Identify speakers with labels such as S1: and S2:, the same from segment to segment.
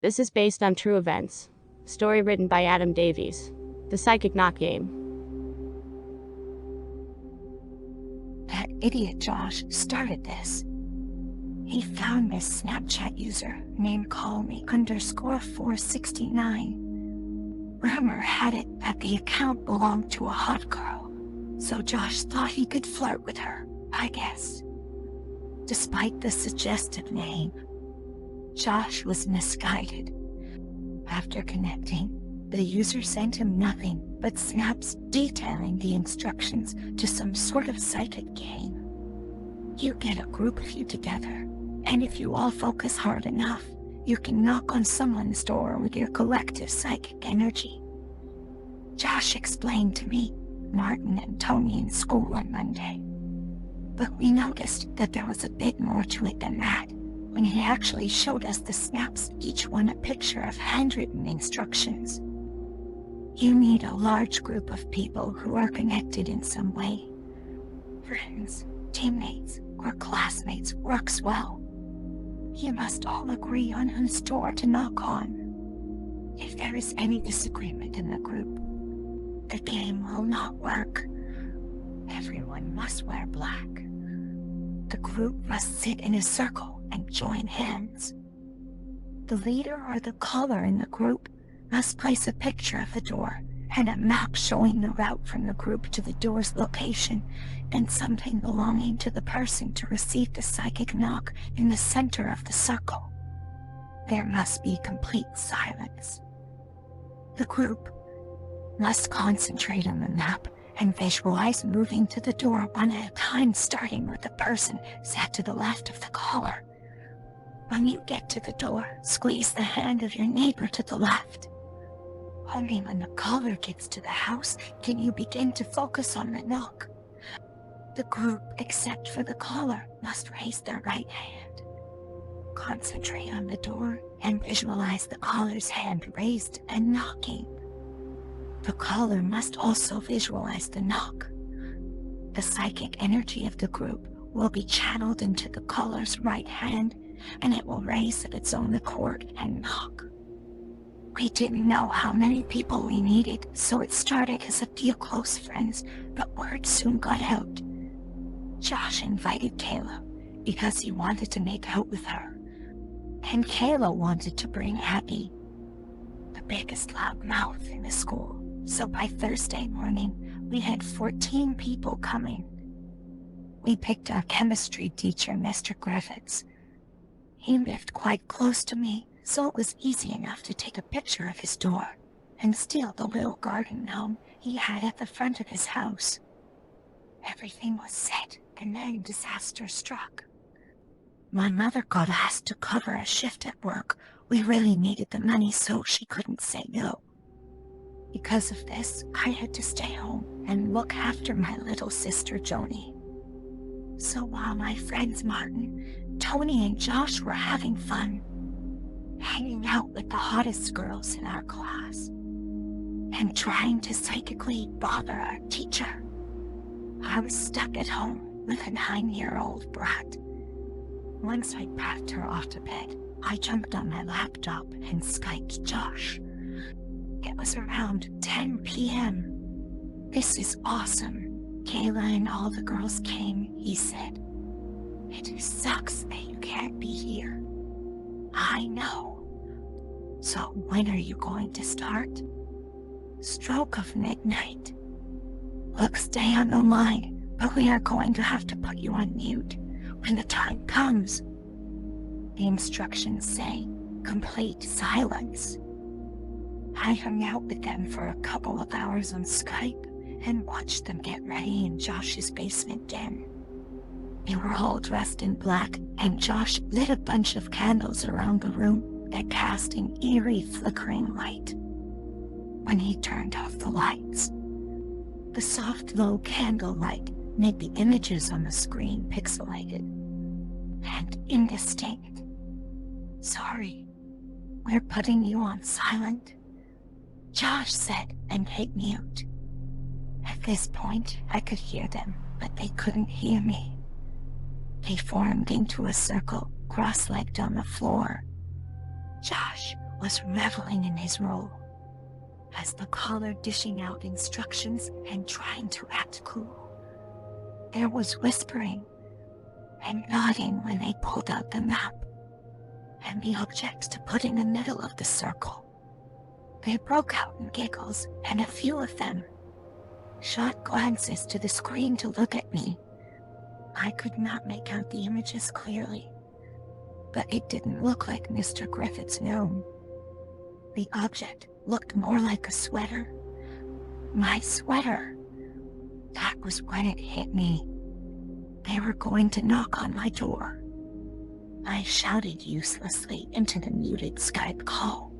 S1: This is based on true events. Story written by Adam Davies. The Psychic Knock Game.
S2: That idiot Josh started this. He found this Snapchat user named callme_469. Rumor had it that the account belonged to a hot girl, so Josh thought he could flirt with her, I guess. Despite the suggestive name, Josh was misguided. After connecting, the user sent him nothing but snaps detailing the instructions to some sort of psychic game. You get a group of you together, and if you all focus hard enough, you can knock on someone's door with your collective psychic energy. Josh explained to me, Martin and Tony in school on Monday. But we noticed that there was a bit more to it than that, when he actually showed us the snaps, each one a picture of handwritten instructions. You need a large group of people who are connected in some way. Friends, teammates, or classmates works well. You must all agree on whose door to knock on. If there is any disagreement in the group, the game will not work. Everyone must wear black. The group must sit in a circle and join hands. The leader or the caller in the group must place a picture of the door and a map showing the route from the group to the door's location, and something belonging to the person to receive the psychic knock in the center of the circle. There must be complete silence. The group must concentrate on the map and visualize moving to the door one at a time, starting with the person sat to the left of the caller. When you get to the door, squeeze the hand of your neighbor to the left. Only when the caller gets to the house can you begin to focus on the knock. The group, except for the caller, must raise their right hand. Concentrate on the door and visualize the caller's hand raised and knocking. The caller must also visualize the knock. The psychic energy of the group will be channeled into the caller's right hand, and it will raise of its own accord and knock. We didn't know how many people we needed, so it started as a few close friends, but word soon got out. Josh invited Kayla because he wanted to make out with her, and Kayla wanted to bring Abby, the biggest loudmouth in the school. So by Thursday morning, we had 14 people coming. We picked our chemistry teacher, Mr. Griffiths. He lived quite close to me, so it was easy enough to take a picture of his door and steal the little garden gnome he had at the front of his house. Everything was set, and then disaster struck. My mother got asked to cover a shift at work. We really needed the money, so she couldn't say no. Because of this, I had to stay home and look after my little sister Joni. So while my friends Martin, Tony, and Josh were having fun, hanging out with the hottest girls in our class, and trying to psychically bother our teacher, I was stuck at home with a 9-year-old brat. Once I packed her off to bed, I jumped on my laptop and Skyped Josh. It was around 10 p.m. "This is awesome. Kayla and all the girls came," he said. "It sucks that you can't be here." "I know. So when are you going to start?" "Stroke of midnight." "Look, stay on the line, but we are going to have to put you on mute when the time comes." The instructions say, complete silence. I hung out with them for a couple of hours on Skype and watched them get ready in Josh's basement den. They were all dressed in black, and Josh lit a bunch of candles around the room that cast an eerie flickering light. When he turned off the lights, the soft low candle light made the images on the screen pixelated and indistinct. "Sorry, we're putting you on silent," Josh said, and hit mute. At this point, I could hear them, but they couldn't hear me. They formed into a circle, cross-legged on the floor. "Josh, was reveling in his role as the caller, dishing out instructions and trying to act cool. There was whispering and nodding when they pulled out the map and the object to put in the middle of the circle. They broke out in giggles, and a few of them shot glances to the screen to look at me. I could not make out the images clearly, but it didn't look like Mr. Griffith's gnome. The object looked more like a sweater. My sweater. That was when it hit me. They were going to knock on my door. I shouted uselessly into the muted Skype call.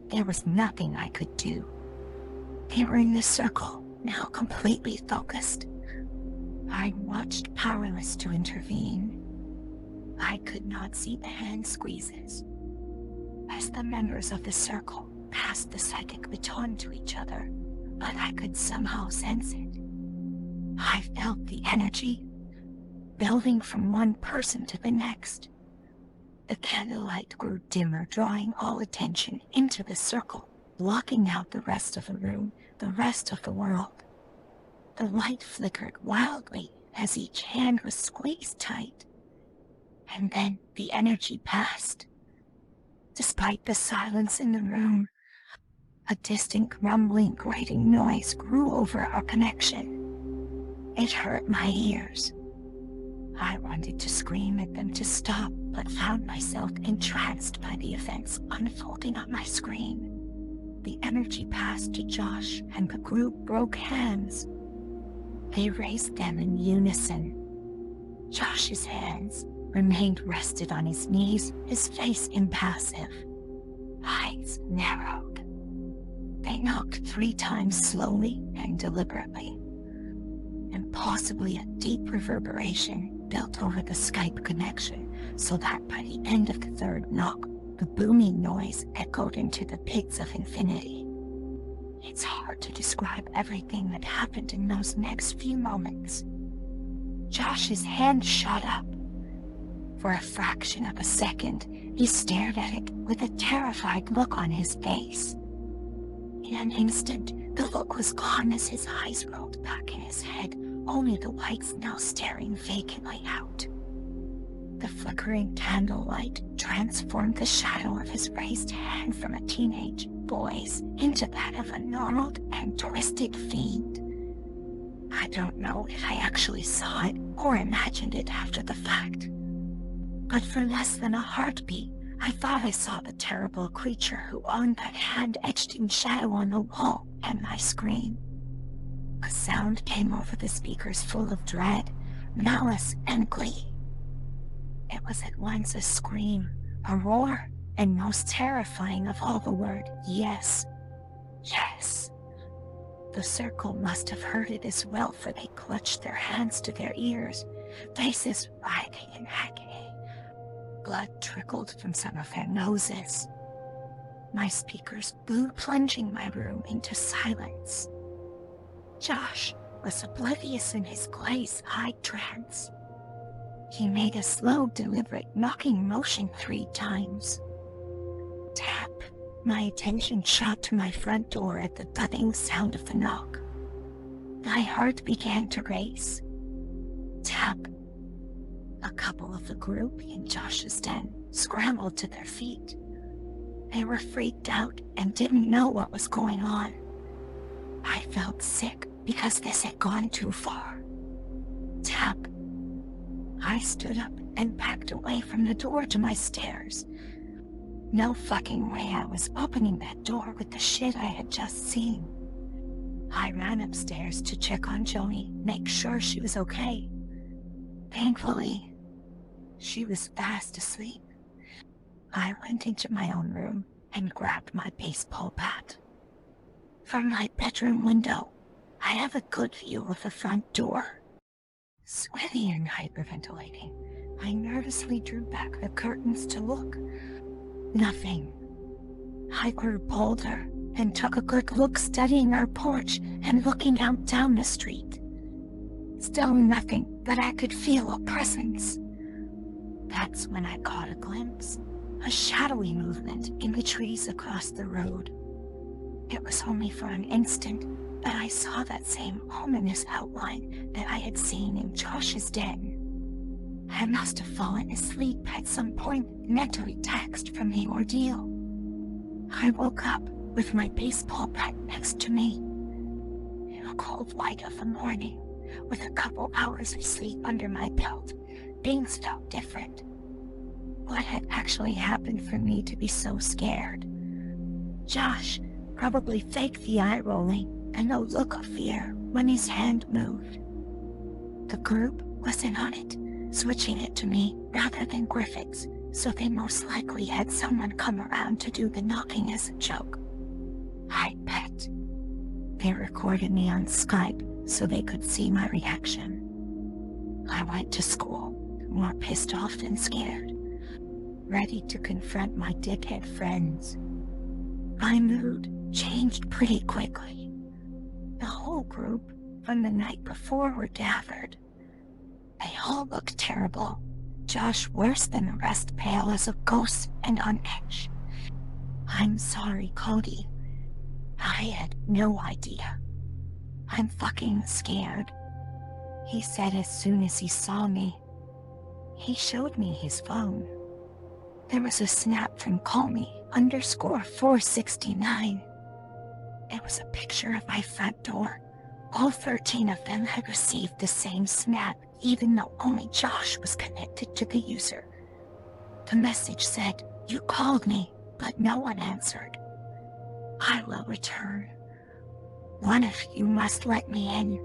S2: There was nothing I could do. They were in the circle, now completely focused. I watched, powerless to intervene. I could not see the hand squeezes as the members of the circle passed the psychic baton to each other, but I could somehow sense it. I felt the energy building from one person to the next. The candlelight grew dimmer, drawing all attention into the circle, blocking out the rest of the room, the rest of the world. The light flickered wildly as each hand was squeezed tight. And then the energy passed. Despite the silence in the room, a distant rumbling, grating noise grew over our connection. It hurt my ears. I wanted to scream at them to stop, but found myself entranced by the events unfolding on my screen. The energy passed to Josh, and the group broke hands. They raised them in unison. Josh's hands remained rested on his knees, his face impassive, eyes narrowed. They knocked 3 times slowly and deliberately, and possibly a deep reverberation built over the Skype connection, so that by the end of the 3rd knock, the booming noise echoed into the pits of infinity. It's hard to describe everything that happened in those next few moments. Josh's hand shot up. For a fraction of a second, he stared at it with a terrified look on his face. In an instant, the look was gone as his eyes rolled back in his head, only the lights now staring vacantly out. The flickering candlelight transformed the shadow of his raised hand from a teenage boy's into that of a gnarled and twisted fiend. I don't know if I actually saw it or imagined it after the fact, but for less than a heartbeat, I thought I saw the terrible creature who owned that hand etched in shadow on the wall and my screen. A sound came over the speakers full of dread, malice, and glee. It was at once a scream, a roar, and most terrifying of all, the word, yes. Yes. The circle must have heard it as well, for they clutched their hands to their ears, faces writhing in agony. Blood trickled from some of their noses. My speakers blew, plunging my room into silence. Josh was oblivious in his glaze-eyed trance. He made a slow, deliberate knocking motion 3 times. Tap. My attention shot to my front door at the thudding sound of the knock. My heart began to race. Tap. A couple of the group in Josh's den scrambled to their feet. They were freaked out and didn't know what was going on. I felt sick because this had gone too far. Tap. I stood up and backed away from the door to my stairs. No fucking way I was opening that door with the shit I had just seen. I ran upstairs to check on Joni, make sure she was okay. Thankfully, she was fast asleep. I went into my own room and grabbed my baseball bat. From my bedroom window, I have a good view of the front door. Sweaty and hyperventilating, I nervously drew back the curtains to look. Nothing. I grew bolder and took a good look, studying our porch and looking out down the street. Still nothing, but I could feel a presence. That's when I caught a glimpse a shadowy movement in the trees across the road. It was only for an instant, but I saw that same ominous outline that I had seen in Josh's den. I must have fallen asleep at some point, mentally taxed from the ordeal. I woke up with my baseball bat next to me. In the cold light of the morning, with a couple hours of sleep under my belt, things felt different. What had actually happened for me to be so scared? Josh probably faked the eye rolling and no look of fear when his hand moved. The group wasn't on it, switching it to me rather than Griffiths, so they most likely had someone come around to do the knocking as a joke. I bet. They recorded me on Skype so they could see my reaction. I went to school, more pissed off than scared, ready to confront my dickhead friends. My mood changed pretty quickly. The whole group from the night before were davered. They all looked terrible. Josh worse than the rest, pale as a ghost and on edge. I'm sorry, Cody. I had no idea. I'm fucking scared, he said as soon as he saw me. He showed me his phone. There was a snap from callme_469. It was a picture of my front door. All 13 of them had received the same snap, even though only Josh was connected to the user. The message said, "You called me, but no one answered. I will return. One of you must let me in."